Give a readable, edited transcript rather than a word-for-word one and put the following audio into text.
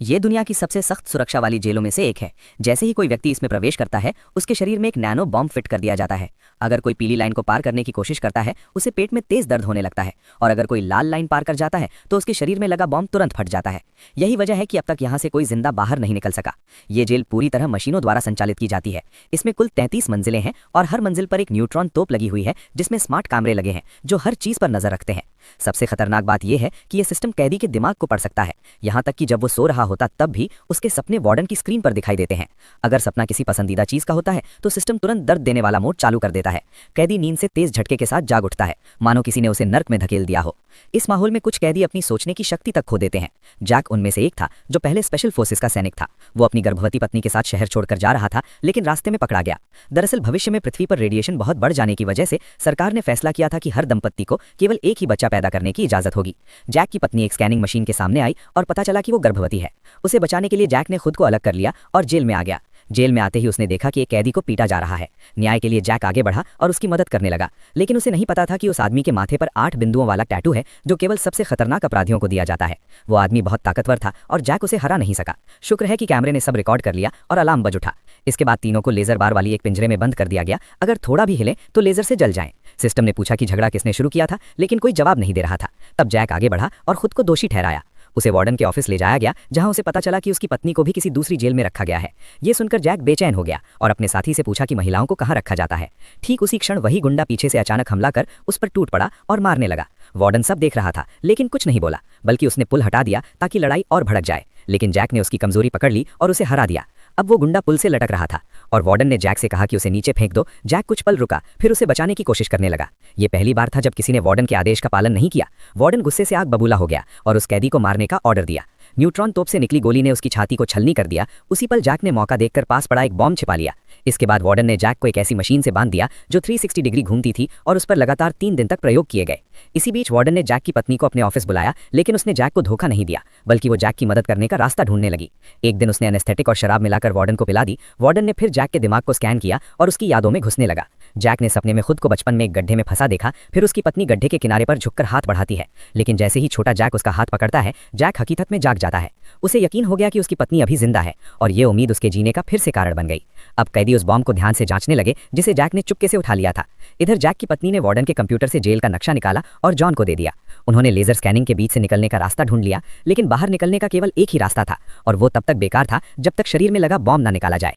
ये दुनिया की सबसे सख्त सुरक्षा वाली जेलों में से एक है। जैसे ही कोई व्यक्ति इसमें प्रवेश करता है, उसके शरीर में एक नैनो बॉम्ब फिट कर दिया जाता है। अगर कोई पीली लाइन को पार करने की कोशिश करता है, उसे पेट में तेज दर्द होने लगता है, और अगर कोई लाल लाइन पार कर जाता है तो उसके शरीर में लगा बॉम्ब तुरंत फट जाता है। यही वजह है कि अब तक यहाँ से कोई जिंदा बाहर नहीं निकल सका। ये जेल पूरी तरह मशीनों द्वारा संचालित की जाती है। इसमें कुल 33 मंजिलें हैं और हर मंजिल पर एक न्यूट्रॉन तोप लगी हुई है, जिसमें स्मार्ट कैमरे लगे हैं जो हर चीज पर नजर रखते हैं। सबसे खतरनाक बात यह है कि यह सिस्टम कैदी के दिमाग को पढ़ सकता है। यहाँ तक कि जब वो सो रहा होता तब भी उसके सपने वार्डन की स्क्रीन पर दिखाई देते हैं। अगर सपना किसी पसंदीदा चीज का होता है तो सिस्टम तुरंत दर्द देने वाला मोड चालू कर देता है। कैदी नींद से तेज झटके के साथ जाग उठता है, मानो किसी ने उसे नर्क में धकेल दिया हो। इस माहौल में कुछ कैदी अपनी सोचने की शक्ति तक खो देते हैं। जैक उनमें से एक था, जो पहले स्पेशल फोर्सेस का सैनिक था। वो अपनी गर्भवती पत्नी के साथ शहर छोड़कर जा रहा था, लेकिन रास्ते में पकड़ा गया। दरअसल भविष्य में पृथ्वी पर रेडिएशन बहुत बढ़ जाने की वजह से सरकार ने फैसला किया था कि हर दंपत्ति को केवल एक ही बच्चा पैदा करने की इजाजत होगी। जैक की पत्नी एक स्कैनिंग मशीन के सामने आई और पता चला कि वो गर्भवती है। उसे बचाने के लिए जैक ने खुद को अलग कर लिया और जेल में आ गया। जेल में आते ही उसने देखा कि एक कैदी को पीटा जा रहा है। न्याय के लिए जैक आगे बढ़ा और उसकी मदद करने लगा, लेकिन उसे नहीं पता था कि उस आदमी के माथे पर 8 बिंदुओं वाला टैटू है, जो केवल सबसे खतरनाक अपराधियों को दिया जाता है। वो आदमी बहुत ताकतवर था और जैक उसे हरा नहीं सका। शुक्र है कि कैमरे ने सब रिकॉर्ड कर लिया और अलार्म बज उठा। इसके बाद तीनों को लेजर बार वाली एक पिंजरे में बंद कर दिया गया। अगर थोड़ा भी हिले तो लेजर से जल जाएं। सिस्टम ने पूछा कि झगड़ा किसने शुरू किया था, लेकिन कोई जवाब नहीं दे रहा था। तब जैक आगे बढ़ा और खुद को दोषी ठहराया। उसे वार्डन के ऑफिस ले जाया गया, जहां उसे पता चला कि उसकी पत्नी को भी किसी दूसरी जेल में रखा गया है। ये सुनकर जैक बेचैन हो गया और अपने साथी से पूछा कि महिलाओं को कहाँ रखा जाता है। ठीक उसी क्षण वही गुंडा पीछे से अचानक हमला कर उस पर टूट पड़ा और मारने लगा। वार्डन सब देख रहा था, लेकिन कुछ नहीं बोला, बल्कि उसने पुल हटा दिया ताकि लड़ाई और भड़क जाए। लेकिन जैक ने उसकी कमजोरी पकड़ ली और उसे हरा दिया। अब वो गुंडा पुल से लटक रहा था और वार्डन ने जैक से कहा कि उसे नीचे फेंक दो। जैक कुछ पल रुका, फिर उसे बचाने की कोशिश करने लगा। ये पहली बार था जब किसी ने वार्डन के आदेश का पालन नहीं किया। वार्डन गुस्से से आग बबूला हो गया और उस कैदी को मारने का ऑर्डर दिया। न्यूट्रॉन तोप से निकली गोली ने उसकी छाती को छलनी कर दिया। उसी पल जैक ने मौका देखकर पास पड़ा एक बॉम्ब छिपा लिया। इसके बाद वार्डन ने जैक को एक ऐसी मशीन से बांध दिया जो 360 डिग्री घूमती थी और उस पर लगातार 3 दिन तक प्रयोग किए गए। इसी बीच वार्डन ने जैक की पत्नी को अपने ऑफिस बुलाया, लेकिन उसने जैक को धोखा नहीं दिया, बल्कि वो जैक की मदद करने का रास्ता ढूंढने लगी। एक दिन उसने एनेस्थेटिक और शराब मिलाकर वार्डन को पिला दी। वार्डन ने फिर जैक के दिमाग को स्कैन किया और उसकी यादों में घुसने लगा। जैक ने सपने में खुद को बचपन में एक गड्ढे में फंसा देखा। फिर उसकी पत्नी गड्ढे के किनारे पर झुककर हाथ बढ़ाती है, लेकिन जैसे ही छोटा जैक उसका हाथ पकड़ता है, जैक हकीकत में जाग जाता है। उसे यकीन हो गया कि उसकी पत्नी अभी जिंदा है और ये उम्मीद उसके जीने का फिर से कारण बन गई। अब कैदी उस बॉम्ब को ध्यान से जांचने लगे, जिसे जैक ने चुपके से उठा लिया था। इधर जैक की पत्नी ने वार्डन के कंप्यूटर से जेल का नक्शा निकाला और जॉन को दे दिया। उन्होंने लेजर स्कैनिंग के बीच से निकलने का रास्ता ढूंढ लिया, लेकिन बाहर निकलने का केवल एक ही रास्ता था, और वो तब तक बेकार था जब तक शरीर में लगा बॉम्ब ना निकाला जाए।